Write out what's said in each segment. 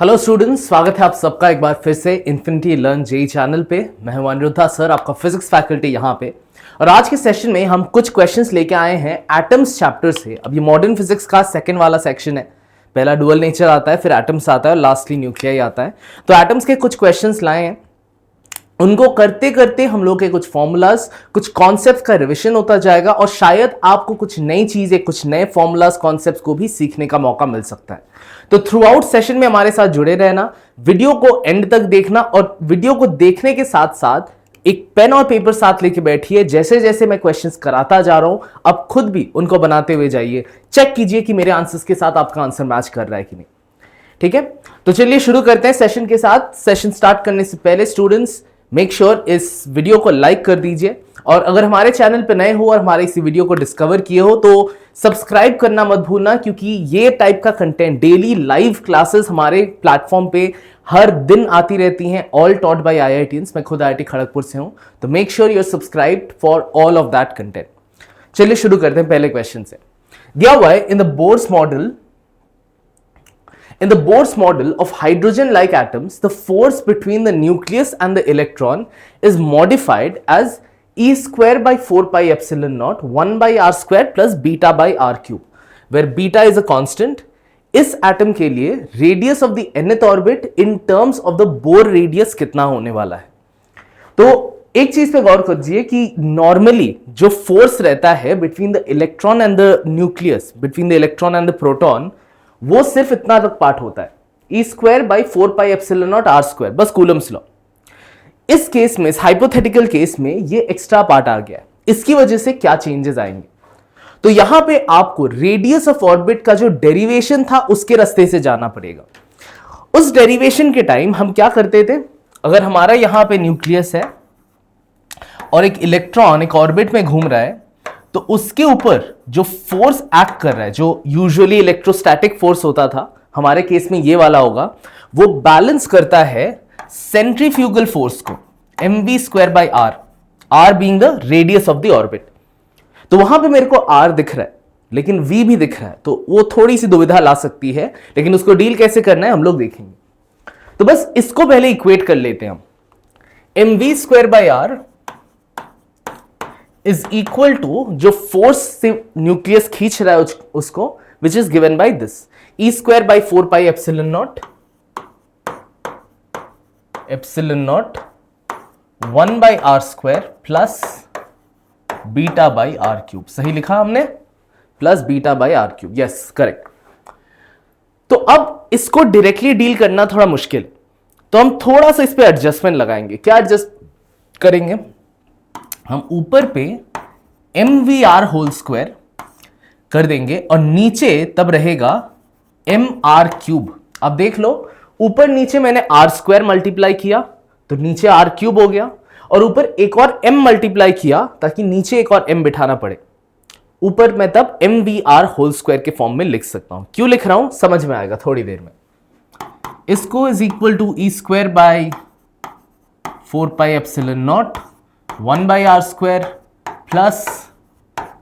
Hello students, स्वागत है आप सबका एक बार फिर से इन्फिनिटी लर्न जेई चैनल पे। मैं हूं अनिरुद्धा सर, आपका फिजिक्स फैकल्टी यहाँ पे। और आज के सेशन में हम कुछ क्वेश्चंस लेके आए हैं एटम्स चैप्टर से। अब ये मॉडर्न फिजिक्स का सेकंड वाला सेक्शन है। पहला डुअल नेचर आता है, फिर एटम्स आता है और लास्टली न्यूक्लियाई आता है। तो एटम्स के कुछ क्वेश्चंस लाए हैं, उनको करते करते हम लोग के कुछ फॉर्मूलाज, कुछ कॉन्सेप्ट्स का रिवीजन होता जाएगा और शायद आपको कुछ नई चीजें, कुछ नए फॉर्मूलाज, कॉन्सेप्ट्स को भी सीखने का मौका मिल सकता है। तो थ्रू आउट सेशन में हमारे साथ जुड़े रहना, वीडियो को एंड तक देखना और वीडियो को देखने के साथ साथ एक पेन और पेपर साथ लेके बैठिए। जैसे जैसे मैं क्वेश्चंस कराता जा रहा हूं, अब खुद भी उनको बनाते हुए जाइए। चेक कीजिए कि मेरे आंसर्स के साथ आपका आंसर मैच कर रहा है कि नहीं। ठीक है, तो चलिए शुरू करते हैं सेशन के साथ। सेशन स्टार्ट करने से पहले स्टूडेंट्स मेक श्योर इस वीडियो को लाइक कर दीजिए और अगर हमारे चैनल पे नए हो और हमारे इसी वीडियो को डिस्कवर किए हो तो सब्सक्राइब करना मत भूलना, क्योंकि ये टाइप का कंटेंट, डेली लाइव क्लासेस हमारे प्लेटफॉर्म पे हर दिन आती रहती हैं, ऑल टॉट बाय IITians। मैं खुद IIT खड़गपुर से हूं, तो make sure you are subscribed for all of that content. चलिए शुरू करते हैं पहले क्वेश्चन से। दिया हुआ है, In the Bohr's model of hydrogen-like atoms, the force between the nucleus and the electron is modified as E square by 4 pi epsilon naught 1 by r square plus beta by r cube, where beta is a constant. इस atom के लिए radius of the nth orbit in terms of the bore radius कितना होने वाला है। तो एक चीज पे गौर कीजिए कि नॉर्मली जो फोर्स रहता है between the electron and the nucleus, between the electron and the proton, वो सिर्फ इतना तक पार्ट होता है, E square by 4 pi epsilon naught R square, बस कूलम्स लॉ। इस केस में, इस हाइपोथेटिकल केस में ये एक्स्ट्रा पार्ट आ गया है। इसकी वजह से क्या चेंजेस आएंगे, तो यहां पे आपको रेडियस ऑफ ऑर्बिट का जो डेरिवेशन था उसके रास्ते से जाना पड़ेगा। उस डेरिवेशन के टाइम हम क्या करते थे, अगर हमारा यहां पे न्यूक्लियस है और एक इलेक्ट्रॉन एक ऑर्बिट में घूम रहा है, तो उसके ऊपर जो फोर्स एक्ट कर रहा है, जो यूजुअली इलेक्ट्रोस्टैटिक फोर्स होता था, हमारे केस में ये वाला होगा, वो बैलेंस करता है सेंट्रीफ्यूगल फोर्स को, mv square by r being the radius of the orbit. तो वहां पे मेरे को r दिख रहा है लेकिन v भी दिख रहा है, तो वो थोड़ी सी दुविधा ला सकती है, लेकिन उसको डील कैसे करना है हम लोग देखेंगे। तो बस इसको पहले इक्वेट कर लेते हैं हम। mv square by r is equal to जो फोर्स से न्यूक्लियस खींच रहा है उसको, which is given by this e square by 4 pi epsilon naught 1 by r square plus beta by r cube. सही लिखा हमने, plus beta by r cube, yes correct. तो अब इसको डायरेक्टली डील करना थोड़ा मुश्किल, तो हम थोड़ा सा इस पे एडजस्टमेंट लगाएंगे। क्या एडजस्ट करेंगे हम, ऊपर पे mvr होल स्क्वायर कर देंगे और नीचे तब रहेगा mr क्यूब। अब देख लो, ऊपर नीचे मैंने r स्क्वायर मल्टीप्लाई किया तो नीचे r क्यूब हो गया, और ऊपर एक और m मल्टीप्लाई किया ताकि नीचे एक और m बिठाना पड़े। ऊपर मैं तब mvr होल स्क्वायर के फॉर्म में लिख सकता हूं। क्यों लिख रहा हूं समझ में आएगा थोड़ी देर में। इसको is equal to e square by 4 pi epsilon naught 1 by r square plus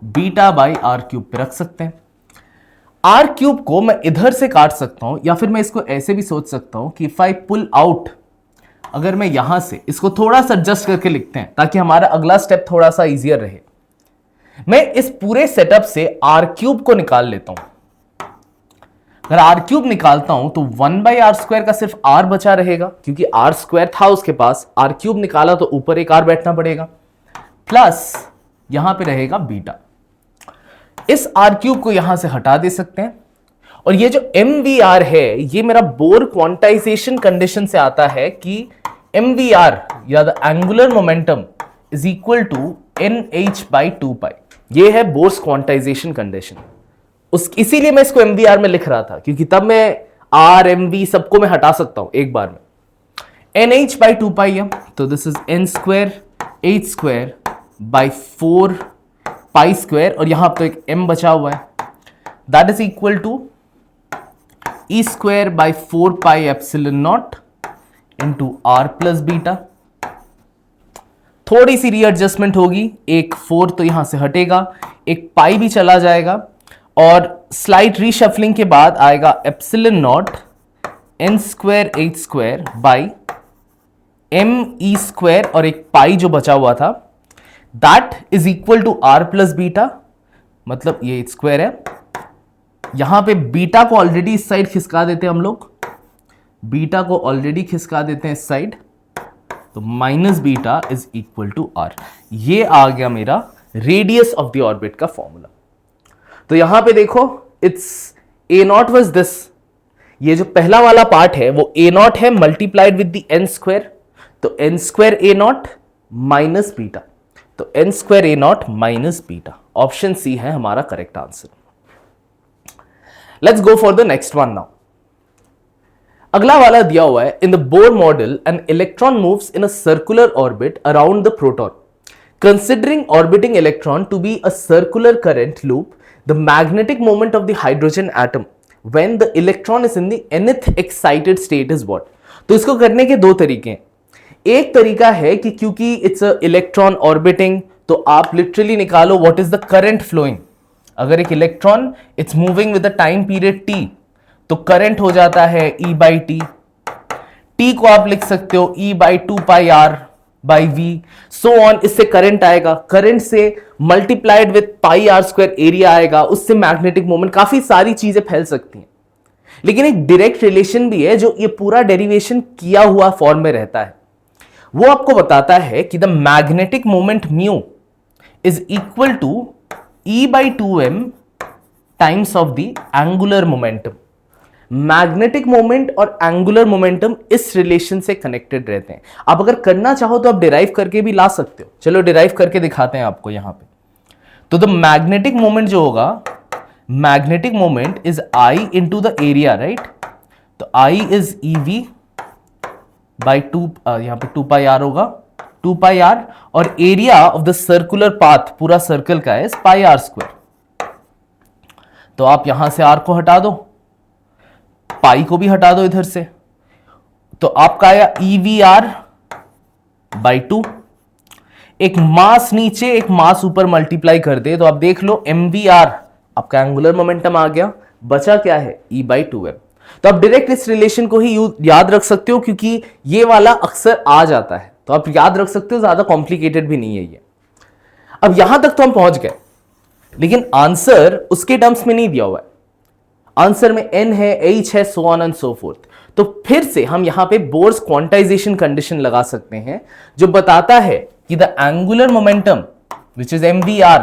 beta by r cube पे रख सकते हैं। आर क्यूब को मैं इधर से काट सकता हूं, या फिर मैं इसको ऐसे भी सोच सकता हूं कि इफ आई पुल आउट, अगर मैं यहां से इसको थोड़ा सा एडजस्ट करके लिखते हैं ताकि हमारा अगला स्टेप थोड़ा सा इजियर रहे। मैं इस पूरे सेटअप से आर क्यूब को निकाल लेता हूं। अगर आर क्यूब निकालता हूं तो 1 बाई आर स्क्वायर का सिर्फ आर बचा रहेगा, क्योंकि आर स्क्वायर था उसके पास, आर क्यूब निकाला तो ऊपर एक आर बैठना पड़ेगा, प्लस यहां पे रहेगा बीटा। इस आर क्यूब को यहां से हटा दे सकते हैं, और ये जो mvr है ये मेरा बोर क्वांटाइजेशन कंडीशन से आता है कि mvr या the angular momentum is equal to nh by 2 pi. ये है बोर्स क्वांटाइजेशन कंडीशन। इसीलिए मैं इसको mvr में लिख रहा था, क्योंकि तब मैं r mv सबको मैं हटा सकता हूं एक बार में। nh बाई 2 पाई है, तो this is n square h square by 4 pi square, और यहां तो एक m बचा हुआ है, that is equal to e square by 4 pi epsilon naught into r plus beta. थोड़ी सी रीएडजस्टमेंट होगी, एक 4 तो यहां से हटेगा, एक पाई भी चला जाएगा, और स्लाइट रीशफलिंग के बाद आएगा epsilon naught n square h square by m e square और एक पाई जो बचा हुआ था, that is equal to r plus beta, मतलब ये एच स्क्वायर है। यहां पे बीटा को ऑलरेडी इस साइड खिसका देते हैं हम लोग, बीटा को ऑलरेडी खिसका देते हैं इस साइड, तो minus beta is equal to R. ये आ गया मेरा रेडियस ऑफ द ऑर्बिट का फॉर्मूला। तो यहां पे देखो, it's A naught was this, ये जो पहला वाला पार्ट है वो ए नॉट है multiplied with the N square, तो N square A naught minus beta, तो N square A naught minus beta. Option C है हमारा correct answer. Let's go for the next one now. अगला वाला दिया हुआ है, in the Bohr model an electron moves in a circular orbit around the proton, considering orbiting electron to be a circular current loop, the magnetic moment of the hydrogen atom when the electron is in the nth excited state is what? तो इसको करने के दो तरीके हैं। एक तरीका है कि क्योंकि इट्स अ इलेक्ट्रॉन ऑर्बिटिंग, तो आप लिटरली निकालो what is the current flowing. अगर एक electron it's moving with the time period t, तो करंट हो जाता है e बाई टी। t को आप लिख सकते हो e by 2 pi r by v, so on. इससे करंट आएगा, करंट से multiplied with pi r square area आएगा, उससे मैग्नेटिक मोमेंट, काफी सारी चीजें फैल सकती हैं। लेकिन एक डायरेक्ट रिलेशन भी है जो ये पूरा डेरिवेशन किया हुआ फॉर्म में रहता है, वो आपको बताता है कि the magnetic moment mu is equal to e by 2m times of the angular momentum. Magnetic moment और एंगुलर मोमेंटम इस रिलेशन से कनेक्टेड रहते हैं। आप अगर करना चाहो तो आप डिराइव करके भी ला सकते हो। चलो डिराइव करके दिखाते हैं आपको यहां पे। तो द मैग्नेटिक मोमेंट जो होगा, magnetic moment is I into the area, right. तो I is E V by 2, यहां पे 2 पाई आर होगा, 2 पाई आर, और area of the circular path पूरा सर्कल का है पाई आर स्क्वायर। तो आप यहां से आर को हटा दो, पाई को भी हटा दो इधर से, तो आपका आया EVR बाई 2। एक मास नीचे एक मास ऊपर मल्टीप्लाई कर दे तो आप देख लो MVR, आपका एंगुलर मोमेंटम आ गया, बचा क्या है E बाई 2m। तो आप डायरेक्ट इस रिलेशन को ही याद रख सकते हो, क्योंकि ये वाला अक्सर आ जाता है, तो आप याद रख सकते हो, ज्यादा कॉम्प्लिकेटेड भी नहीं है ये। अब यहां तक तो हम पहुंच गए, लेकिन आंसर उसके टर्म्स में नहीं दिया हुआ है। आंसर में n है, h है, so on and so fourth. तो फिर से हम यहां पे बोर्स क्वांटाइजेशन कंडीशन लगा सकते हैं, जो बताता है कि the angular momentum which is mvr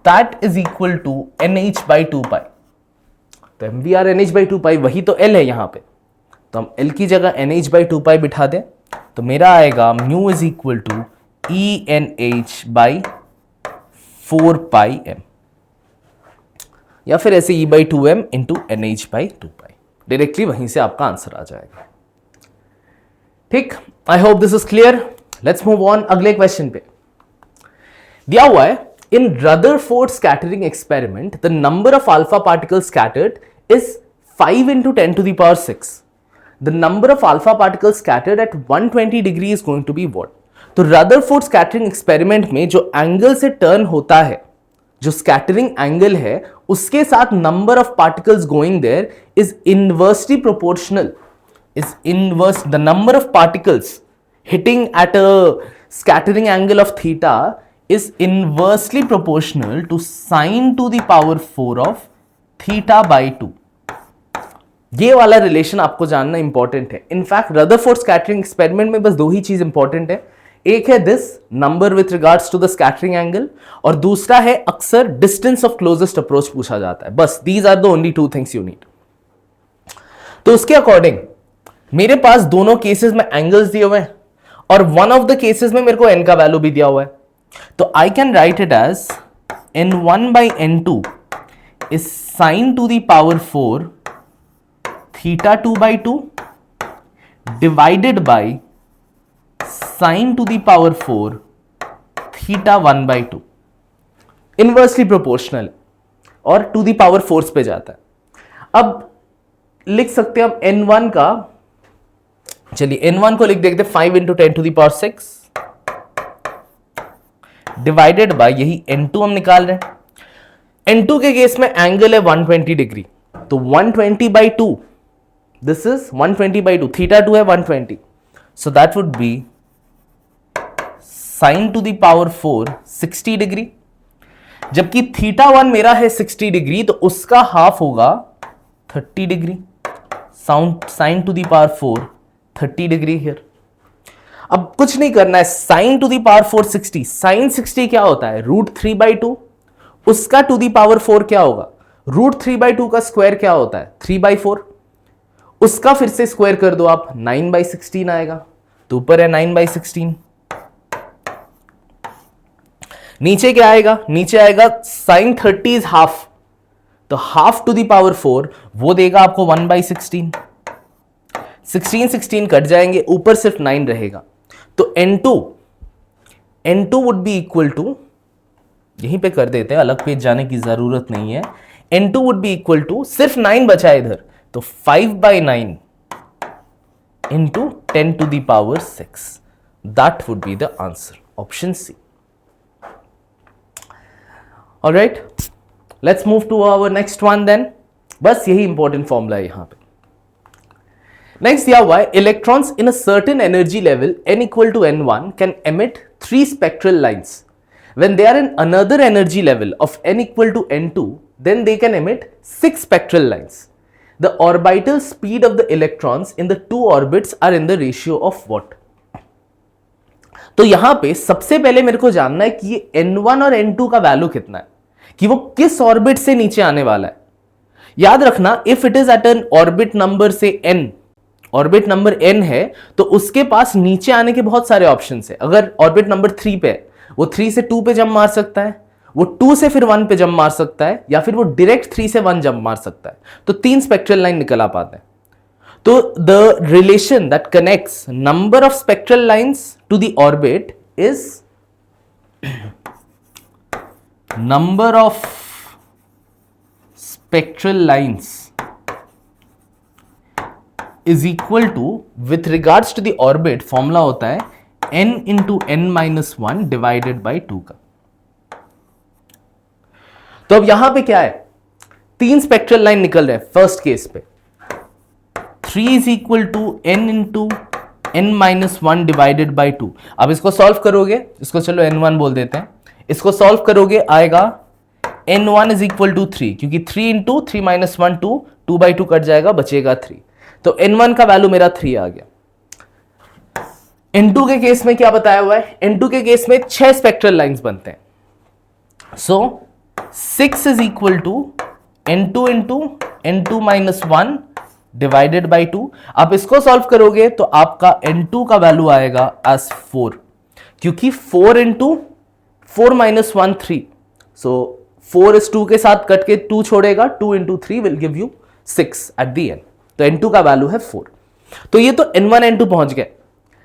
that is equal to nh by 2 pi. तो mvr nh बाई 2 पाई, वही तो l है यहां पे, तो हम l की जगह nh बाई 2 पाई बिठा दें, तो मेरा आएगा mu is equal to ENH by 4 pi m, या फिर ऐसे E by 2m into NH by 2 pi. Directly वहीं से आपका आंसर आ जाएगा। ठीक, I hope this is clear. Let's move on अगले क्वेश्चन पे। दिया हुआ है, in Rutherford scattering experiment the number of alpha particles scattered is 5 into 10 to the power 6। The number of alpha particles scattered eight 120 degree is going to be what. तो Rutherford scattering experiment में जो angle से turn होता है, जो scattering angle है, उसके साथ number of particles going there is inversely proportional, is inverse, the number of particles hitting at a scattering angle of theta is inversely proportional to sine to the power 4 of theta by 2। ये वाला relation आपको जानना important है। In fact Rutherford scattering experiment में बस दो ही चीज important है, एक है this number with regards to the scattering angle, और दूसरा है अक्सर डिस्टेंस ऑफ क्लोजेस्ट अप्रोच पूछा जाता है। बस these are the only 2 things you need. तो उसके अकॉर्डिंग मेरे पास दोनों केसेस में एंगल्स दिए हुए हैं, और वन ऑफ द केसेस में मेरे को n का वैल्यू भी दिया हुआ है। तो I can write it as n1 by n2 is sine to the power 4 theta 2 by 2 divided by sine to the power 4 theta 1 by 2। Inversely proportional और टू द पावर 4 पे जाता है। अब लिख सकते हैं हम n1 का, चलिए n1 को लिख देखते 5 into 10 to the power 6 divided by यही n2 हम निकाल रहे हैं। n2 के केस में एंगल है 120 डिग्री, तो 120 बाई 2 दिस इज 120/2, थीटा 2 है 120, so that would B sign to the power 4 60 degree, जबकि थीटा 1 मेरा है 60 डिग्री, तो उसका हाफ होगा 30 degree, sine to the power 4 30 degree here. अब कुछ नहीं करना है, sine to the power 4 60, sine 60 क्या होता है, √3/2, उसका टू द पावर 4 क्या होगा, √3/2 का स्क्वायर क्या होता है 3/4, उसका फिर से स्क्वायर कर दो आप, 9/16 आएगा, तो ऊपर है 9/16, नीचे क्या आएगा, नीचे आएगा साइन 30 इज हाफ, तो हाफ टू द पावर 4 वो देगा आपको 1/16, 16 कट जाएंगे, ऊपर सिर्फ 9 रहेगा, तो n2 would be equal to, यहीं पे कर देते हैं, अलग पेज जाने की जरूरत नहीं है, n2 would be equal to, सिर्फ 9 बचा इधर, तो 5/9 into 10 to the power 6, that would be the answer, option C. Alright, let's move to our next one then. बस यही इंपॉर्टेंट फॉर्मूला है यहां पे। नेक्स्ट दिया हुआ है, electrons in a certain energy level n equal to n1 can emit 3 spectral lines, when they are in another energy level of n equal to n2, then they can emit 6 spectral lines. The orbital speed of the electrons in the two orbits are in the ratio of what? तो यहां पे सबसे पहले मेरे को जानना है कि ये n1 और n2 का वैल्यू कितना है, कि वो किस ऑर्बिट से नीचे आने वाला है। याद रखना, if it is at an orbit number से n, ऑर्बिट नंबर n है, तो उसके पास नीचे आने के बहुत सारे ऑप्शन है। अगर ऑर्बिट नंबर 3 पे है, वो 3 से 2 पे जंप मार सकता है, वो 2 से फिर 1 पे जंप मार सकता है, या फिर वो डायरेक्ट 3 से 1 जंप मार सकता है, तो 3 स्पेक्ट्रल लाइन निकल आ पाते हैं। तो the relation that connects number of spectral lines to the orbit is number of spectral lines is equal to, with regards to the orbit, formula होता है n into n-1 divided by 2 का। तो अब यहां पे क्या है, 3 स्पेक्ट्रल लाइन निकल रहे हैं फर्स्ट केस पे, 3 is equal to n into n-1 divided by 2। अब इसको सॉल्व करोगे, इसको चलो n1 बोल देते हैं, इसको सॉल्व करोगे आएगा n1 इज इक्वल टू 3, क्योंकि 3 इंटू 3 माइनस 1 2, 2/2 कट जाएगा, बचेगा 3, तो n1 का वैल्यू मेरा 3 आ गया। n2 के केस में क्या बताया हुआ है, n2 के केस में 6 स्पेक्ट्रल लाइंस बनते हैं, so 6 is equal to n2 into n2 minus 1 divided by 2। आप इसको सॉल्व करोगे तो आपका n2 का वैल्यू आएगा एज 4, क्योंकि 4 इंटू 4 माइनस 1 3, सो 4 इस 2 के साथ कट के 2 छोड़ेगा, 2 into 3 will give you 6 at the end, तो n2 का वैल्यू है 4। तो ये तो n1 n2 पहुंच गए,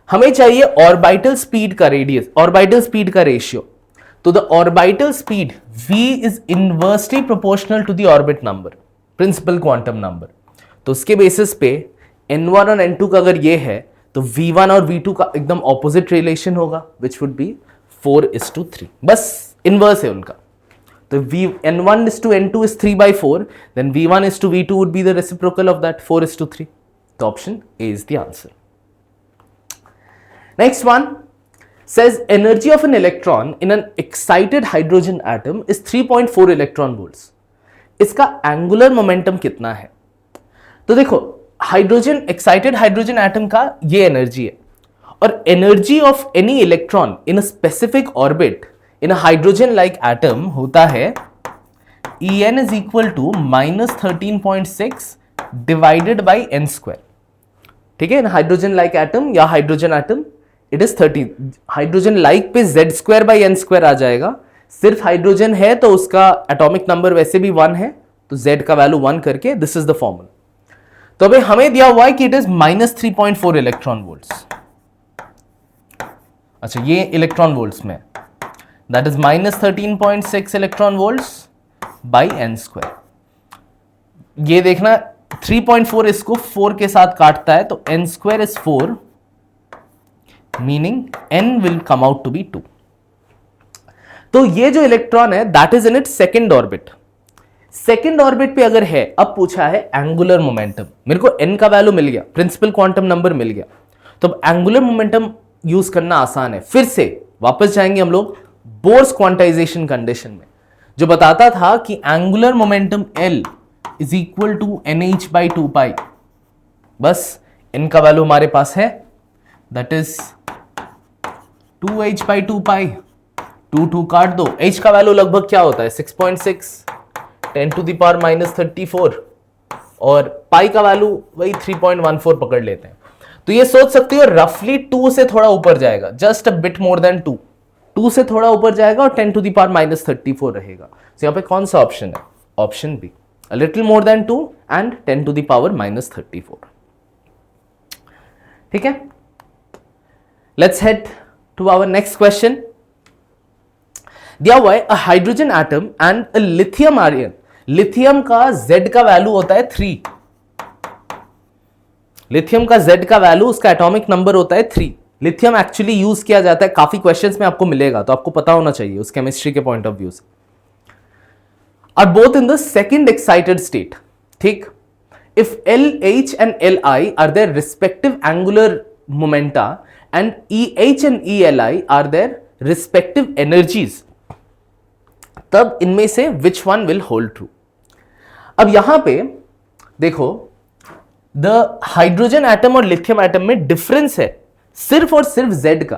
हमें चाहिए ऑर्बिटल स्पीड का रेडियस, ऑर्बिटल स्पीड का रेशियो। तो the orbital speed v is inversely proportional to the orbit number, principal quantum number. तो उसके बेसिस पे n1 और n2 का अगर ये है, तो v1 और v2 का एकदम ऑपोजिट रिलेशन होगा, विच वुड बी 4:3, बस इनवर्स है उनका। तो n1:n2 is 3/4, then v1:v2 would be the reciprocal of that, 4:3. The option A is the answer. Next one says energy of an electron in an excited hydrogen atom is 3.4 electron volts. इसका angular momentum कितना है? तो देखो, hydrogen, excited hydrogen atom का ये energy है, और energy of any electron in a specific orbit in a hydrogen like atom होता है En is equal to -13.6 divided by n²। ठीक है, हाइड्रोजन लाइक एटम या hydrogen atom it is 13, hydrogen like पे z² बाई n² आ जाएगा। सिर्फ hydrogen है तो उसका एटॉमिक नंबर वैसे भी 1 है, तो z का वैल्यू 1 करके दिस इज द फॉर्मूला। तो अभी हमें दिया हुआ है कि इट इज -3.4 इलेक्ट्रॉन वोल्ट्स। अच्छा, ये इलेक्ट्रॉन वोल्ट्स में, that is -13.6 electron volts by n²। ये देखना 3.4 इसको 4 के साथ काटता है, तो n² is 4, meaning n will come out to be 2। तो ये जो इलेक्ट्रॉन है that is in it second orbit. Second orbit पे अगर है, अब पूछा है एंगुलर मोमेंटम, मेरे को n का वैल्यू मिल गया, प्रिंसिपल क्वांटम नंबर मिल गया, तो अब एंगुलर मोमेंटम यूज करना आसान है। फिर से वापस जाएंगे हम लोग बोर्स क्वांटाइजेशन कंडीशन में, जो बताता था कि angular momentum L is equal to NH/2π। बस n का वैल्यू हमारे पास है, दैट इज 2h/2π। 2 काट दो, h का वैल्यू लगभग क्या होता है 6.6, 10⁻34, और पाई का वैल्यू वही 3.14 पकड़ लेते हैं। तो ये सोच सकते हो रफली 2 से थोड़ा ऊपर जाएगा, just a bit more than 2, 2 से थोड़ा ऊपर जाएगा और 10⁻34 रहेगा। तो यहां पे कौन सा ऑप्शन है? Option B, a little more than 2 and 10⁻34। ठीक है, let's head to our next question. दिया हुआ है a hydrogen atom and a lithium ion. Lithium का Z का वैल्यू होता है 3, लिथियम का Z का वैल्यू, उसका एटॉमिक नंबर होता है 3। लिथियम एक्चुअली यूज किया जाता है, काफी क्वेश्चंस में आपको मिलेगा, तो आपको पता होना चाहिए उस केमिस्ट्री के पॉइंट ऑफ व्यू से। Are both in the second excited state. ठीक, if LH and LI are their respective angular momenta and EH and ELI are their respective energies, तब इनमें से which one will hold true. अब यहां पे देखो, the hydrogen atom और lithium atom में डिफरेंस है सिर्फ और सिर्फ Z का,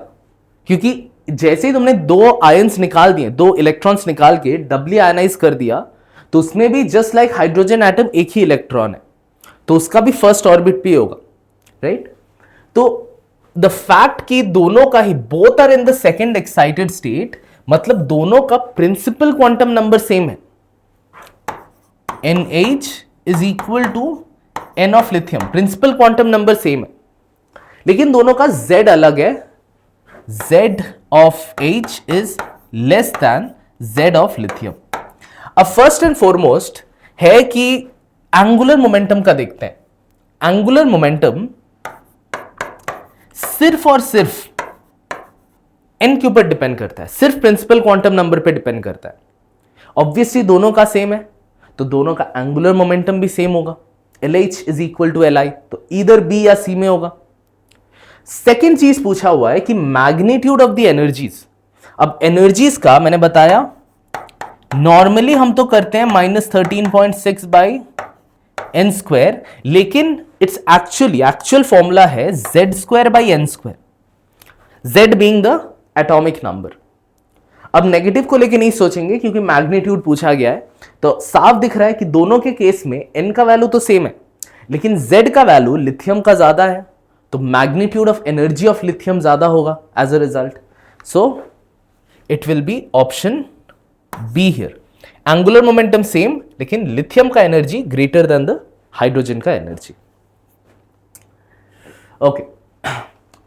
क्योंकि जैसे ही तुमने 2 आयंस निकाल दिए, 2 इलेक्ट्रॉन्स निकाल के डबली आयनाइज कर दिया, तो उसमें भी जस्ट लाइक हाइड्रोजन एटम एक ही इलेक्ट्रॉन है, तो उसका भी फर्स्ट ऑर्बिट पे होगा, राइट। तो द फैक्ट कि दोनों का ही both are in the second excited state, मतलब दोनों का प्रिंसिपल क्वांटम नंबर सेम है, NH is equal to N of lithium, principal quantum number same है, लेकिन दोनों का Z अलग है। Z of H is less than Z of lithium. अब फर्स्ट एंड फॉरमोस्ट है कि एंगुलर मोमेंटम का देखते हैं। एंगुलर मोमेंटम सिर्फ और सिर्फ n के ऊपर डिपेंड करता है, सिर्फ प्रिंसिपल क्वांटम नंबर पे डिपेंड करता है। ऑब्वियसली दोनों का सेम है, तो दोनों का एंगुलर मोमेंटम भी सेम होगा, LH is equal to LI, तो इधर B या C में होगा। सेकेंड चीज पूछा हुआ है कि मैग्नीट्यूड ऑफ द एनर्जीज। अब एनर्जीज का मैंने बताया, नॉर्मली हम तो करते हैं -13.6/n², लेकिन इट्स एक्चुअल फॉर्मूला है Z²/n², Z being the atomic number. अब नेगेटिव को लेके नहीं सोचेंगे क्योंकि मैग्नीट्यूड पूछा गया है, तो साफ दिख रहा है कि दोनों के केस में n का वैल्यू तो सेम है, लेकिन Z का वैल्यू लिथियम का ज्यादा है, तो magnitude of energy of lithium ज्यादा होगा as a result. So it will be option B here, angular momentum same, लेकिन लिथियम का energy greater than the hydrogen का एनर्जी। ओके,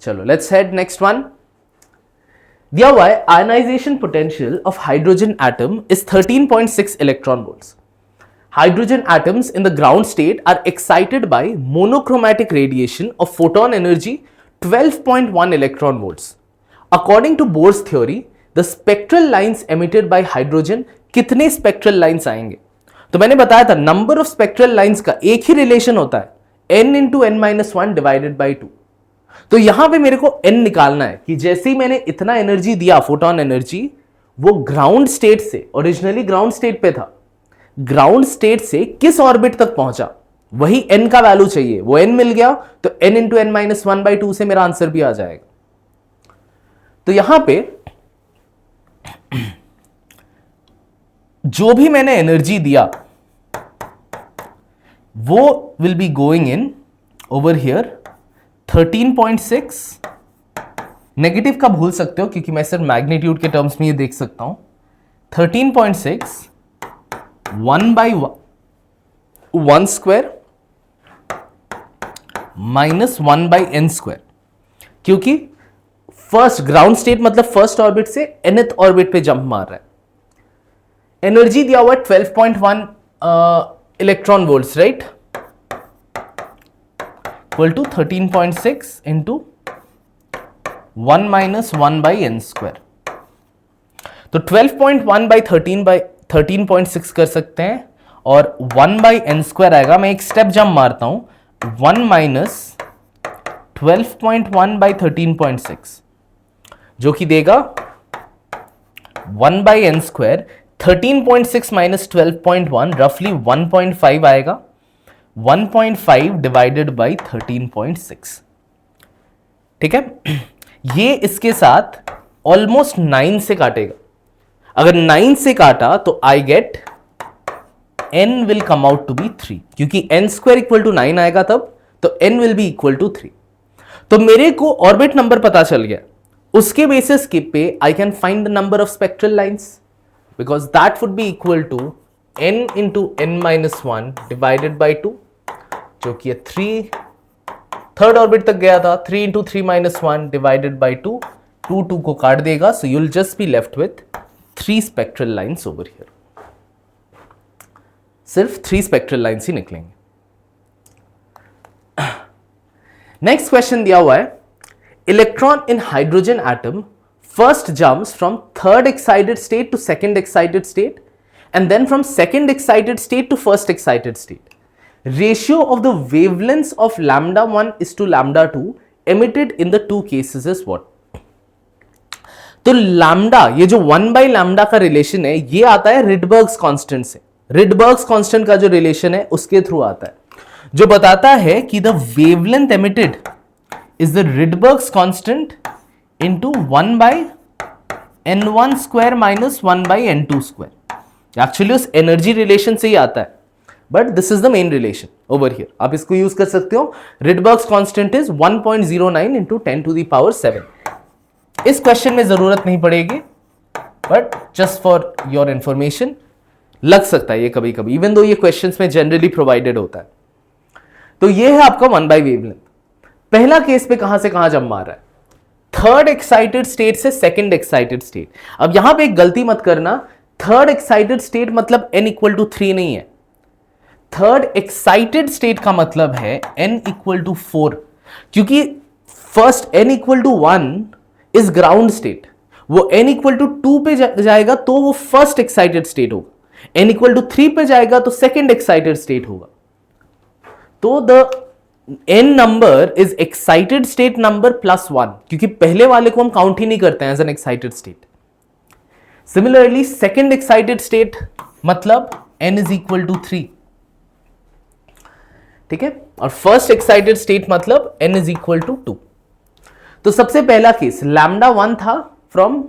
चलो लेट्स हेड नेक्स्ट वन। दिया हुआ है ionization potential of hydrogen atom is 13.6 electron volts. Hydrogen atoms in the ground state are excited by monochromatic radiation of photon energy 12.1 electron volts. According to Bohr's theory, the spectral lines emitted by hydrogen, कितने spectral lines आएंगे? तो मैंने बताया था number of spectral lines का एक ही relation होता है, n into n-1 divided by 2। तो यहां पे मेरे को n निकालना है कि जैसे ही मैंने इतना एनर्जी दिया, फोटोन एनर्जी, वो ग्राउंड स्टेट से, ओरिजिनली ग्राउंड स्टेट पे था, ग्राउंड स्टेट से किस ऑर्बिट तक पहुंचा, वही n का वैल्यू चाहिए। वो n मिल गया तो n इंटू n-1/2 से मेरा आंसर भी आ जाएगा। तो यहां पे जो भी मैंने एनर्जी दिया वो will be going in over here 13.6। Negative का भूल सकते हो क्योंकि मैं सिर्फ मैग्नीट्यूड के टर्म्स में ये देख सकता हूं। 13.6 1/1² माइनस 1/n², क्योंकि फर्स्ट ग्राउंड स्टेट मतलब फर्स्ट ऑर्बिट से nth ऑर्बिट पे जंप मार रहा है। एनर्जी दिया हुआ 12.1 electron volts, right, equal to 13.6 into 1 minus 1/n²। तो 12.1 by 13.6 कर सकते हैं, और 1/n² आएगा, मैं एक स्टेप जंप मारता हूं, 1 माइनस 12.1 बाई 13.6 जो कि देगा 1/n², 13.6 माइनस 12.1 रफली 1.5 आएगा, 1.5 डिवाइडेड बाई 13.6। ठीक है, ये इसके साथ ऑलमोस्ट 9 से काटेगा। अगर 9 से काटा तो I get n will come out to be 3, क्योंकि n² इक्वल टू 9 आएगा तब, तो n will be equal to 3। तो मेरे को ऑर्बिट नंबर पता चल गया, उसके बेसिस के पे I can find the number of spectral lines, because that would be equal to n into n-1 divided by 2, जो कि 3 थर्ड ऑर्बिट तक गया था, 3 इंटू 3-1 डिवाइडेड बाई 2, 2 को काट देगा, so you will just be left with 3 spectral lines over here. सिर्फ 3 spectral lines ही निकलेंगे। नेक्स्ट क्वेश्चन दिया हुआ है, electron in hydrogen atom first jumps from third excited state to second excited state and then from second excited state to first excited state. Ratio of the wavelengths of λ1 is to λ2 emitted in the two cases is what? तो lambda, ये जो 1/λ का relation है, ये आता है Rydberg's constant से। Rydberg's constant का जो रिलेशन है उसके थ्रू आता है, जो बताता है कि the wavelength emitted is the Rydberg's constant into 1/n1² minus 1/n2²। Actually उस एनर्जी रिलेशन से ही आता है, but this is the main relation over here. आप इसको यूज कर सकते हो, रिडबर्ग्स कांस्टेंट इज 1.09 इंटू 10⁻⁷। इस क्वेश्चन में जरूरत नहीं पड़ेगी, but just for your information लग सकता है ये कभी कभी, इवन दो ये क्वेश्चंस में जनरली प्रोवाइडेड होता है। तो ये है आपका 1 वेवलेंथ। पहला केस पे कहां से कहां जंप मार रहा है, थर्ड एक्साइटेड स्टेट से सेकंड एक्साइटेड स्टेट। अब यहां पे एक गलती मत करना, थर्ड एक्साइटेड स्टेट मतलब n इक्वल टू 3 नहीं है, थर्ड एक्साइटेड स्टेट का मतलब है n इक्वल टू 4, क्योंकि first n equal to 1 is ground state, वो n इक्वल टू 2 पे जाएगा तो वो फर्स्ट एक्साइटेड स्टेट होगा, n इक्वल टू 3 पे जाएगा तो सेकंड एक्साइटेड स्टेट होगा। तो the n number is excited state number plus 1, क्योंकि पहले वाले को हम काउंट ही नहीं करते हैं as an excited state. Similarly second excited state मतलब n इज इक्वल टू 3, ठीक है, और फर्स्ट एक्साइटेड स्टेट मतलब n इज इक्वल टू 2। तो सबसे पहला केस λ1 था from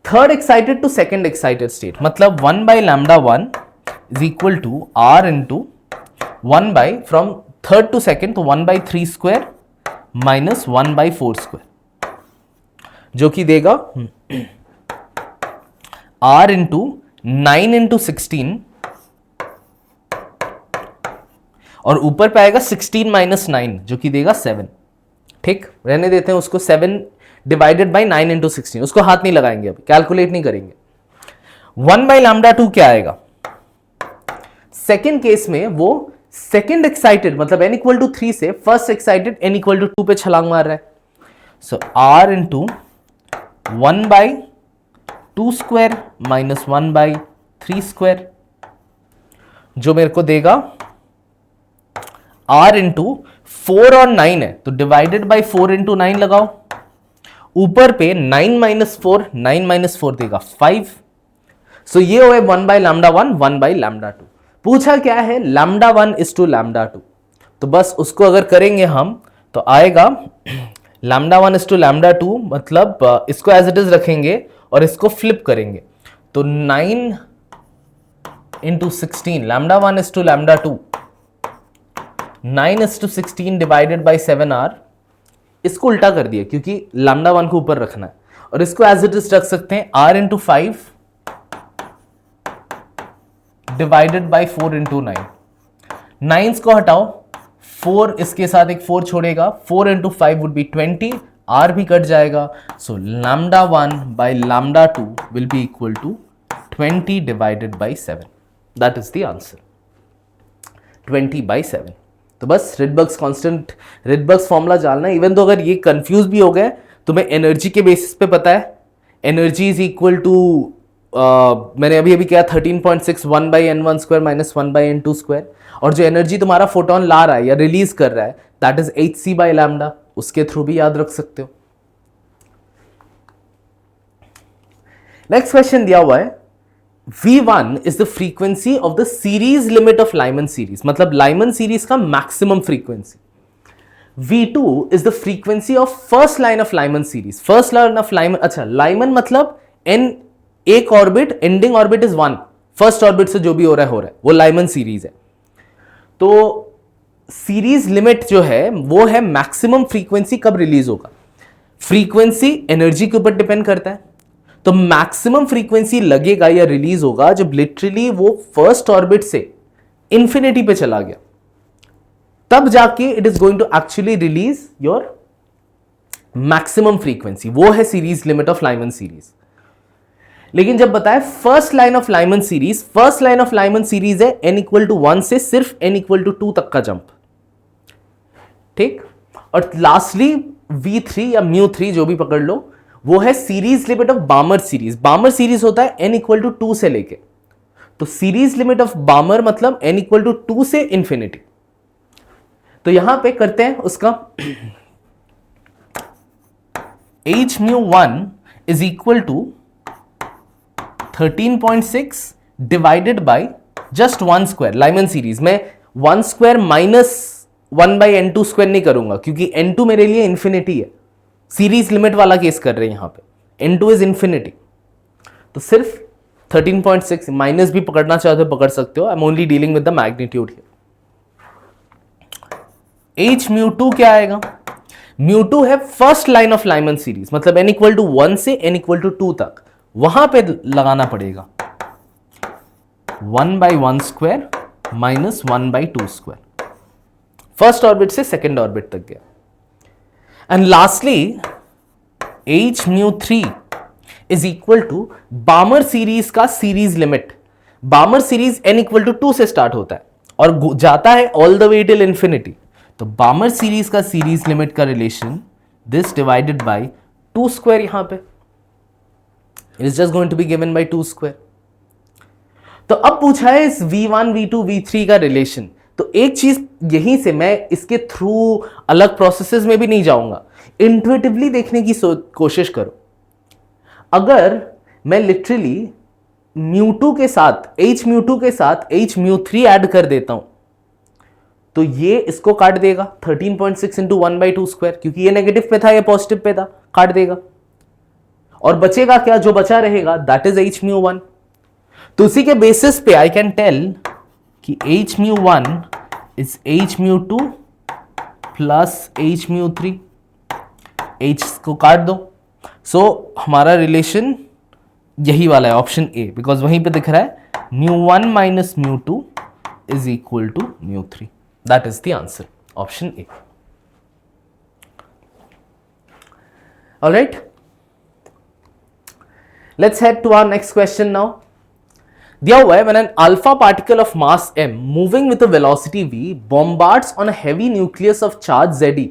third excited to second excited state, मतलब 1/λ1 is equal to r into 1 from third to second, तो 1/3² माइनस 1/4², जो कि देगा r इंटू 9 इंटू 16 और ऊपर पे आएगा 16 माइनस 9 जो कि देगा 7। ठीक, रहने देते हैं उसको, 7 डिवाइडेड बाई 9 इंटू 16, उसको हाथ नहीं लगाएंगे, अभी कैलकुलेट नहीं करेंगे। 1/λ2 क्या आएगा, सेकेंड केस में वो सेकेंड एक्साइटेड मतलब n इक्वल टू 3 से first excited n equal to 2 पे छलांग मार रहा है, सो r इंटू 1/2² माइनस 1/3², जो मेरे को देगा r इंटू 4 और 9 है तो डिवाइडेड बाई 4 इंटू 9 लगाओ, ऊपर पे 9 माइनस 4, 9 माइनस 4 देगा 5। सो ये हो 1/λ1 1/λ2। पूछा क्या है, λ1 इज टू λ2, तो बस उसको अगर करेंगे हम तो आएगा λ1 इज टू λ2, मतलब इसको एज इट इज रखेंगे और इसको फ्लिप करेंगे, तो 9 into 16 λ1 is to λ2, 9 is to 16 divided by 7r, इसको उल्टा कर दिया क्योंकि λ1 को ऊपर रखना है, और इसको एज इट इज रख सकते हैं r into 5 divided by 4 into 9। 9 को हटाओ, 4 इसके साथ एक 4 छोड़ेगा, 4 इंटू 5 वुड बी 20, r भी कट जाएगा, सो λ1 बाई λ2 will be equal to 20 divided by 7। That is the answer, 20/7। तो बस रिडबर्ग्स कांस्टेंट, रिडबर्ग्स फॉर्मूला जानना है। इवन तो अगर ये कंफ्यूज भी हो गए, तुम्हें एनर्जी के बेसिस पे पता है, एनर्जी इज इक्वल टू मैंने अभी अभी क्या 13.6 1 by n1 square minus 1 by n2 square, और जो एनर्जी तुम्हारा फोटोन ला रहा है या रिलीज कर रहा है that is hc by lambda, उसके थ्रू भी याद रख सकते हो। नेक्स्ट क्वेश्चन दिया हुआ है V1 is the frequency of the series limit of Lyman series, मतलब लाइमन सीरीज का maximum frequency. V2 is the frequency of first line of Lyman series, first line of Lyman, अच्छा Lyman मतलब n एक orbit, ending orbit is 1, first orbit से जो भी हो रहा है वो लाइमन सीरीज है। तो सीरीज लिमिट जो है वो है मैक्सिमम फ्रीक्वेंसी कब रिलीज होगा, फ्रीक्वेंसी एनर्जी के ऊपर डिपेंड करता है। तो मैक्सिमम फ्रीक्वेंसी लगेगा या रिलीज होगा जब लिटरली वो फर्स्ट ऑर्बिट से इंफिनिटी पे चला गया, तब जाके it is going to actually release your maximum frequency, वो है series limit of Lyman series. लेकिन जब बताए first line of Lyman series, first line of Lyman series है n इक्वल टू 1 से सिर्फ n इक्वल टू 2 तक का जंप, ठीक। और लास्टली V3 या μ3 जो भी पकड़ लो, वो है series limit of Balmer series. Balmer series होता है n इक्वल टू 2 से लेके, तो सीरीज लिमिट ऑफ बामर मतलब n इक्वल टू 2 से इंफिनिटी। तो यहां पे करते हैं उसका h μ1 is equal to 13.6 divided by just 1 square. Lyman series में 1 square minus 1 by n2 square नहीं करूंगा क्योंकि n2 मेरे लिए इंफिनिटी है, सीरीज लिमिट वाला केस कर रहे हैं यहां पे, n2 इज इंफिनिटी। तो सिर्फ 13.6 माइनस भी पकड़ना चाहते हो पकड़ सकते हो, I am only dealing with the magnitude here. h μ2 क्या आएगा, μ2 है first line of Lyman series, मतलब n इक्वल टू 1 से n इक्वल टू 2 तक, वहां पे लगाना पड़ेगा 1 by 1 square minus 1 by 2 square, first orbit से सेकेंड ऑर्बिट तक गया। And lastly h μ3 is equal to Balmer series का series limit. Balmer series n equal to 2 से स्टार्ट होता है और जाता है all the way till infinity. तो बामर सीरीज का सीरीज लिमिट का relation this divided by 2 square, यहां पे it is just going to be given by 2 square. तो अब पूछा है इस V1 V2 V3 का रिलेशन, तो एक चीज यहीं से मैं इसके थ्रू अलग प्रोसेसेस में भी नहीं जाऊंगा, इंट्यूटिवली देखने की कोशिश करो। अगर मैं लिटरली μ2 के साथ h μ2 के साथ h μ3 ऐड कर देता हूं तो ये इसको काट देगा 13.6 इंटू 1 बाई 2 स्क्वायर, क्योंकि ये नेगेटिव पे था या पॉजिटिव पे था, काट देगा। और बचेगा क्या, जो बचा रहेगा दैट इज h μ1। तो उसी के बेसिस पे आई कैन टेल कि h μ1 is h μ2 plus h μ3, h को काट दो। सो हमारा रिलेशन यही वाला है, ऑप्शन ए, बिकॉज वहीं पे दिख रहा है μ1 minus μ2 is equal to μ3, that is the answer, option A. Alright, let's head to our next question now. दिया हुआ है when an alpha particle of mass m moving with a velocity v bombards on a heavy nucleus of charge Ze,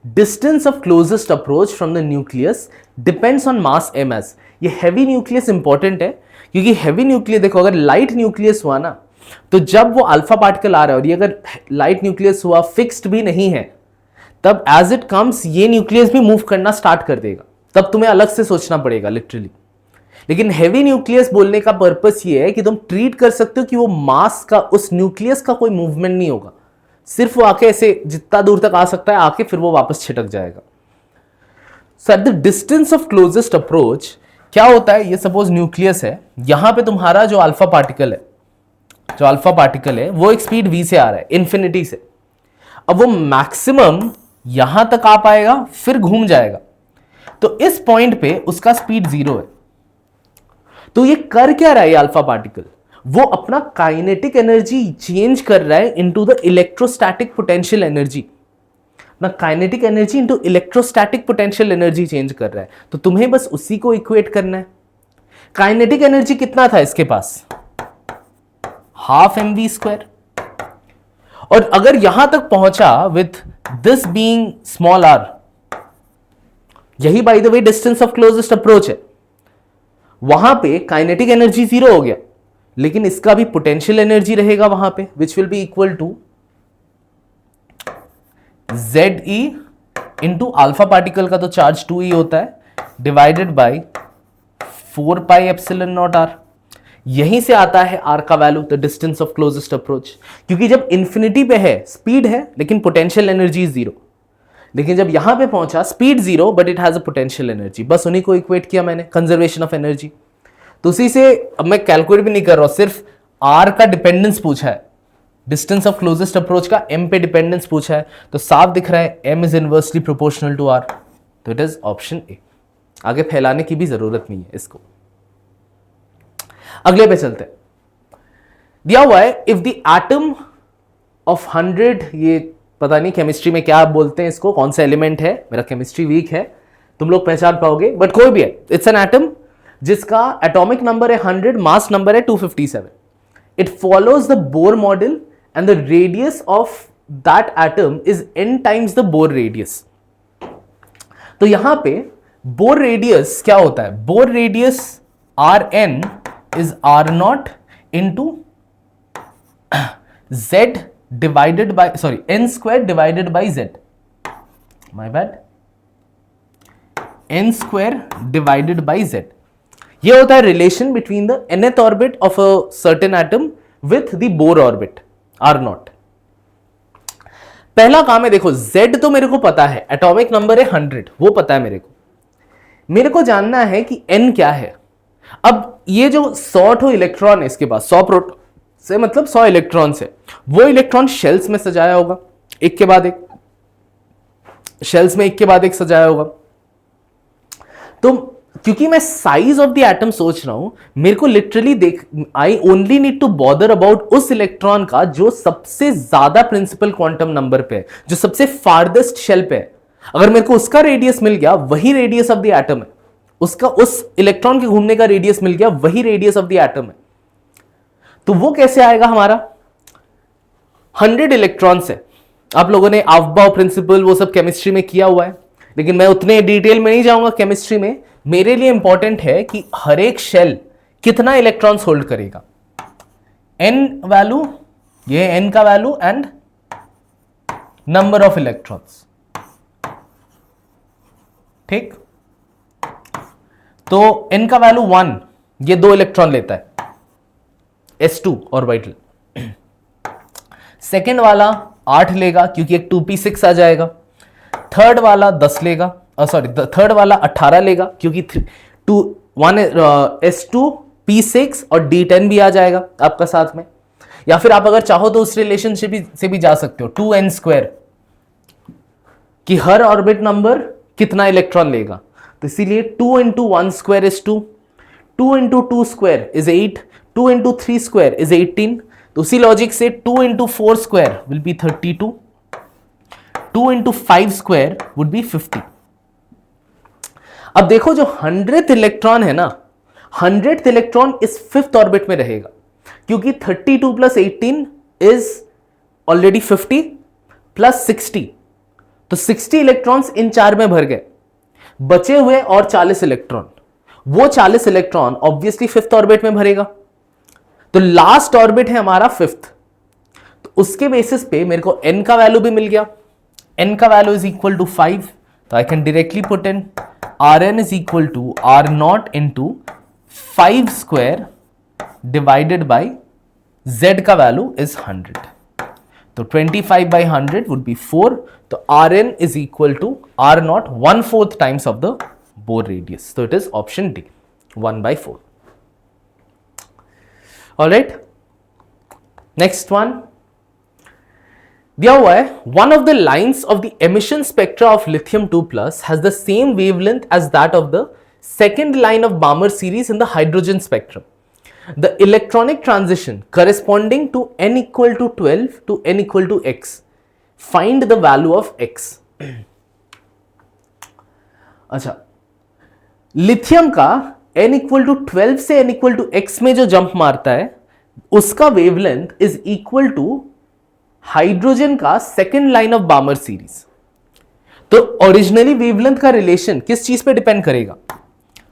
distance of closest approach from the nucleus depends on mass m as। ये heavy nucleus important है क्योंकि heavy nucleus देखो, अगर light nucleus हुआ ना तो जब वो alpha particle आ रहा है और ये अगर light nucleus हुआ fixed भी नहीं है, तब as it comes ये nucleus भी move करना start कर देगा, तब तुम्हें अलग से सोचना पड़ेगा लिटरली। लेकिन हेवी न्यूक्लियस बोलने का पर्पस ये है कि तुम ट्रीट कर सकते हो कि वो मास का, उस न्यूक्लियस का कोई मूवमेंट नहीं होगा, सिर्फ वो आके ऐसे जितना दूर तक आ सकता है आके फिर वो वापस छिटक जाएगा। So at the distance of closest approach क्या होता है, ये सपोज न्यूक्लियस है, यहां पे तुम्हारा जो अल्फा पार्टिकल है वो एक स्पीड v से आ रहा है इंफिनिटी से। अब वो मैक्सिमम यहां तक आ पाएगा फिर घूम जाएगा, तो इस पॉइंट पे उसका स्पीड 0 है। तो ये कर क्या रहा है, अल्फा पार्टिकल वो अपना काइनेटिक एनर्जी चेंज कर रहा है into the electrostatic potential energy, अपना kinetic energy into electrostatic potential energy change कर रहा है। तो तुम्हें बस उसी को इक्वेट करना है। काइनेटिक एनर्जी कितना था इसके पास, हाफ mv²। और अगर यहां तक पहुंचा with this being small r, यही by the way distance of closest approach है, वहां पे काइनेटिक एनर्जी 0 हो गया, लेकिन इसका भी पोटेंशियल एनर्जी रहेगा वहां पे, which will be equal to ZE into alpha particle का तो चार्ज 2E होता है, divided by 4 pi epsilon naught R. यहीं से आता है आर का value, the distance of closest approach, क्योंकि जब इंफिनिटी पे है स्पीड है लेकिन पोटेंशियल एनर्जी 0, लेकिन जब यहां पे पहुंचा speed 0 but it has a potential energy, बस उन्हीं को इक्वेट किया मैंने, कंजर्वेशन ऑफ एनर्जी। तो उसी से अब मैं कैलकुलेट भी नहीं कर रहा हूं, सिर्फ आर का डिपेंडेंस पूछा है, डिस्टेंस ऑफ क्लोजेस्ट अप्रोच का एम पे डिपेंडेंस पूछा है, तो साफ दिख रहा है M is inversely proportional to R, तो इट इज ऑप्शन ए। आगे फैलाने की भी जरूरत नहीं है इसको। अगले पे चलते हैं। दिया हुआ है इफ द एटम ऑफ 100, ये पता नहीं केमिस्ट्री में क्या बोलते हैं इसको, कौन सा एलिमेंट है, मेरा केमिस्ट्री वीक है, तुम लोग पहचान पाओगे, बट कोई भी है, इट्स एन एटम जिसका एटॉमिक नंबर है 100, मास नंबर है 257। It follows the Bohr model and the radius of that atom is n times the bore radius. तो यहां पे बोर रेडियस क्या होता है, bore radius Rn is R0 into Z divided by, sorry, n square divided by Z, my bad, n square divided by Z। ये होता है relation between the nth orbit of a certain atom with the Bohr orbit R0। पहला काम है, देखो Z तो मेरे को पता है, एटॉमिक नंबर है 100, वो पता है मेरे को जानना है कि n क्या है। अब ये जो 100 इलेक्ट्रॉन है इसके पास, 100 प्रोटॉन से मतलब 100 इलेक्ट्रॉन से, वो इलेक्ट्रॉन शेल्स में सजाया होगा, एक के बाद एक, शेल्स में एक के बाद एक सजाया होगा। तो क्योंकि मैं साइज ऑफ द एटम सोच रहा हूं, मेरे को लिटरली देख, I only need to bother about उस इलेक्ट्रॉन का जो सबसे ज्यादा प्रिंसिपल क्वांटम नंबर पे है, जो सबसे फार्देस्ट शेल पे है। अगर मेरे को उसका रेडियस मिल गया, वही रेडियस ऑफ द एटम है, उसका उस इलेक्ट्रॉन के घूमने का रेडियस मिल गया, वही रेडियस ऑफ द एटम है। तो वो कैसे आएगा हमारा, 100 इलेक्ट्रॉन से। आप लोगों ने अफबाउ प्रिंसिपल वो सब केमिस्ट्री में किया हुआ है, लेकिन मैं उतने डिटेल में नहीं जाऊंगा केमिस्ट्री में। मेरे लिए इंपॉर्टेंट है कि हर एक शेल कितना इलेक्ट्रॉन्स होल्ड करेगा, n वैल्यू, ये n का value and number of electrons, ठीक। तो n का वैल्यू 1, ये 2 इलेक्ट्रॉन लेता है, s2 ऑर्बिटल। सेकेंड वाला 8 लेगा क्योंकि एक 2p6 आ जाएगा। थर्ड वाला 10 लेगा, सॉरी थर्ड वाला 18 लेगा क्योंकि s2 p6 और d10 भी आ जाएगा आपका साथ में। या फिर आप अगर चाहो तो उस रिलेशनशिप से भी जा सकते हो, 2n² कि हर ऑर्बिट नंबर कितना इलेक्ट्रॉन लेगा। तो इसीलिए 2 into 1 square is 2, 2 into 2 square is 8, 2 into 3 square is 18। तो उसी लॉजिक से 2 into 4 square will be 32, 2 into 5 square would be 50। अब देखो जो 100th इलेक्ट्रॉन है ना, 100th इलेक्ट्रॉन इस 5th ऑर्बिट में रहेगा, क्योंकि 32 plus 18 is already 50 plus 60, तो 60 इलेक्ट्रॉन्स इन 4 में भर गए, बचे हुए और 40 इलेक्ट्रॉन, वो 40 इलेक्ट्रॉन ऑब्वियसली 5th ऑर्बिट में भरेगा। तो लास्ट ऑर्बिट है हमारा 5th, तो उसके बेसिस पे मेरे को n का वैल्यू भी मिल गया, n का वैल्यू इज इक्वल टू 5, तो I can directly put in Rn is equal to R0 into 5 square divided by Z का वैल्यू इज 100, तो 25 by 100 would be 4, तो Rn is equal to R0 1/4 times of the Bohr radius, so it is option D, 1/4। all right, next one दिया हुआ है, one of the lines of the emission spectra of lithium 2+ has the same wavelength as that of the second line of Balmer series in the hydrogen spectrum. The electronic transition corresponding to n equal to 12 to n equal to x. Find the value of x. अच्छा, lithium का n equal to 12 से n equal to x में जो jump मारता है, उसका wavelength is equal to hydrogen का second line of Balmer series. तो ओरिजिनली वेवलेंथ का रिलेशन किस चीज पे डिपेंड करेगा,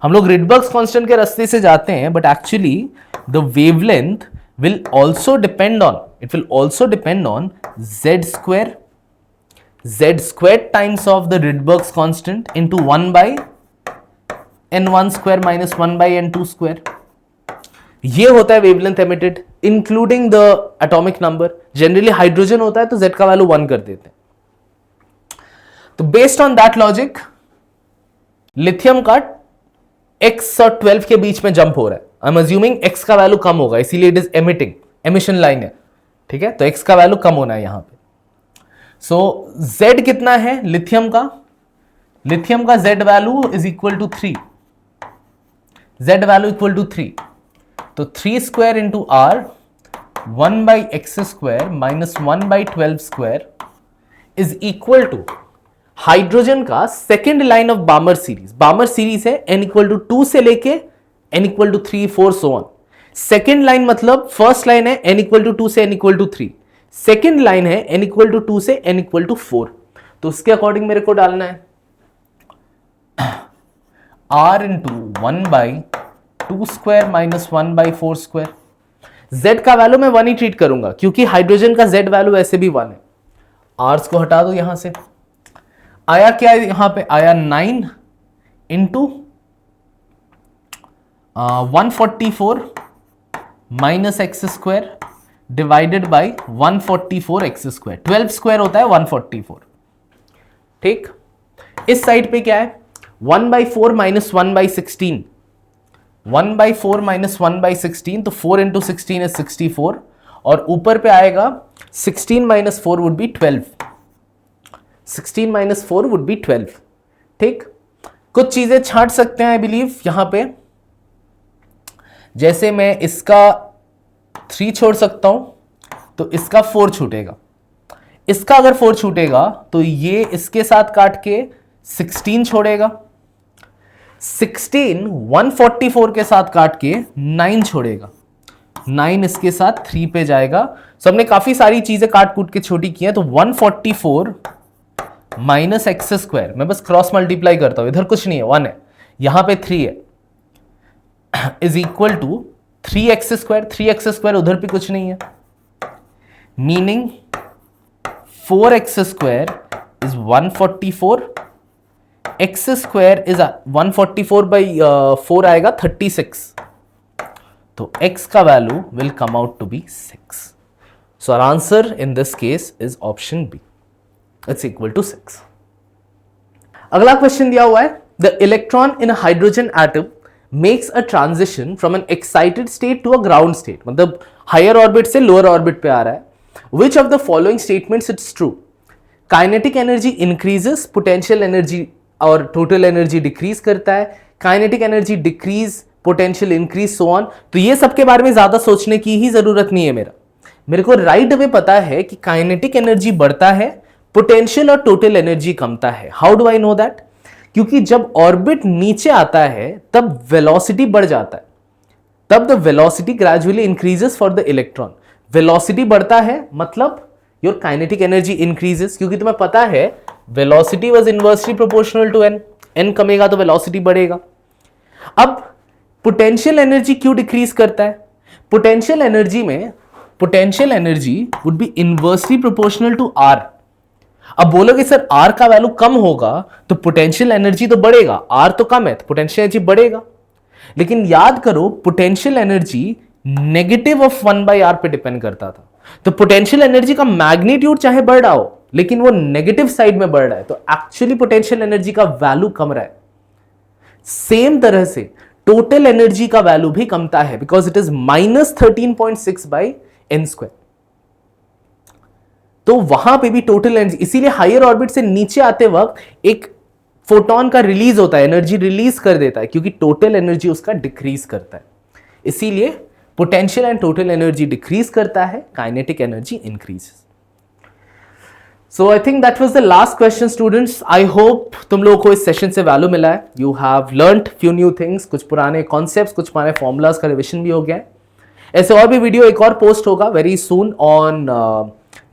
हम लोग रिडबर्ग्स कांस्टेंट के रास्ते से जाते हैं, but actually the wavelength will also depend on z square times of the Rydberg's constant into 1 by n1 square minus 1 by n2 square. ये होता है wavelength emitted including the atomic number. Generally hydrogen होता है तो z का value 1 कर देते हैं. तो based on that logic lithium का x और 12 के बीच में जंप हो रहा है. आई एम अज्यूमिंग x का वैल्यू कम होगा, इसीलिए it is emitting, emission line है. ठीक है, तो x का वैल्यू कम होना है यहां पे. सो z कितना है लिथियम का? लिथियम का z value is equal to 3. z value equal to 3. तो 3 स्क्वायर इंटू आर 1 बाई X square minus 1 by 12 square is equal to hydrogen का second line of Balmer series. Balmer series है n equal to 2 से लेके n equal to 3 4 so on. Second line मतलब first line है n equal to 2 से n equal to 3, second line है n equal to 2 से n equal to 4. तो उसके अकॉर्डिंग मेरे को डालना है r into 1 by 2 square minus 1 by 4 square. z का वैल्यू मैं 1 ही ट्रीट करूंगा क्योंकि हाइड्रोजन का z वैल्यू वैसे भी 1 है. आर्स को हटा दो यहां से. आया क्या है यहां पे? आया 9 into 144 minus x square divided by 144 x square. 12 square होता है 144. ठीक, इस साइड पे क्या है? 1 by 4 minus 1 by 16. 1 by 4 minus 1 by 16, तो 4 इंटू 16 इज 64. और ऊपर पे आएगा 16 minus 4 would be 12. 16 minus 4 would be 12. ठीक, कुछ चीजें छांट सकते हैं आई बिलीव यहां पे. जैसे मैं इसका 3 छोड़ सकता हूं तो इसका 4 छूटेगा. इसका अगर 4 छूटेगा तो ये इसके साथ काट के 16 छोड़ेगा. 16 144 के साथ काट के 9 छोड़ेगा. 9 इसके साथ 3 पे जाएगा. सो हमने काफी सारी चीजें काट कूट के छोटी की हैं. तो 144 माइनस एक्स स्क्वायर, मैं बस क्रॉस मल्टीप्लाई करता हूं, इधर कुछ नहीं है 1 है, यहां पे 3 है, is equal to 3x square. 3x square उधर भी कुछ नहीं है, meaning 4x square is 144. x square is 144 by 4 आएगा 36. तो x का वैल्यू will come out to be 6. So our answer in this case is option B, it's equal to 6. अगला क्वेश्चन दिया हुआ है, the electron in a hydrogen atom makes a transition from an excited state to a ground state. मतलब higher orbit से lower orbit पे आ रहा है. Which of the following statements it's true? Kinetic energy increases, potential energy और total energy decrease करता है. Kinetic energy decrease, potential increase, so on. तो ये सब के बारे में ज्यादा सोचने की ही जरूरत नहीं है. मेरे को राइट वे पता है कि काइनेटिक एनर्जी बढ़ता है, पोटेंशियल और टोटल एनर्जी कमता है. How do I know that? क्योंकि जब ऑर्बिट नीचे आता है तब वेलोसिटी बढ़ जाता है, तब the velocity gradually increases for the electron. Velocity बढ़ता है मतलब योर काइनेटिक एनर्जी इंक्रीजेस, क्योंकि तुम्हें पता है velocity was inversely proportional to n. n कमेगा तो वेलोसिटी बढ़ेगा. अब पोटेंशियल एनर्जी क्यों डिक्रीज करता है? Potential energy would be inversely proportional to r. अब बोलोगे सर R का वैल्यू कम होगा तो पोटेंशियल एनर्जी तो बढ़ेगा, R तो कम है तो पोटेंशियल एनर्जी बढ़ेगा. लेकिन याद करो potential energy negative of 1 by R पे डिपेंड करता था. तो पोटेंशियल एनर्जी का मैग्नीट्यूड चाहे बढ़ रहा हो लेकिन वो नेगेटिव साइड में बढ़ रहा है, तो एक्चुअली पोटेंशियल एनर्जी का वैल्यू कम रहा है. सेम तरह से टोटल एनर्जी का वैल्यू भी कमता है because it is minus 13.6 by N square. तो वहां पे भी टोटल एनर्जी, इसीलिए हायर ऑर्बिट से नीचे आते वक्त एक फोटोन का रिलीज होता है, एनर्जी रिलीज कर देता है क्योंकि टोटल एनर्जी उसका डिक्रीज करता है. इसीलिए potential and total energy decrease करता है, kinetic energy increase. So I think that was the last question students. I hope तुम लोगों को इस सेशन से वैल्यू मिला है. You have learned few new things, कुछ पुराने कॉन्सेप्ट्स, कुछ पुराने फॉर्मूलाज का रिविजन भी हो गया है. ऐसे और भी वीडियो एक और पोस्ट होगा वेरी सून ऑन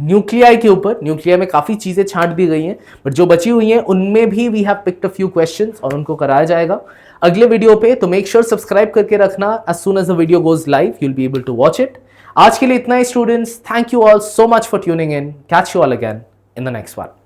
न्यूक्लियाई के ऊपर, न्यूक्लिया में काफी चीजें छांट दी गई हैं, बट जो बची हुई हैं उनमें भी we have picked a few questions और उनको कराया जाएगा अगले वीडियो पे। तो मेक श्योर सब्सक्राइब करके रखना, as soon as the video goes live you will be able to watch it. आज के लिए इतना ही students, thank you all so much for tuning in, catch you all again in the next one.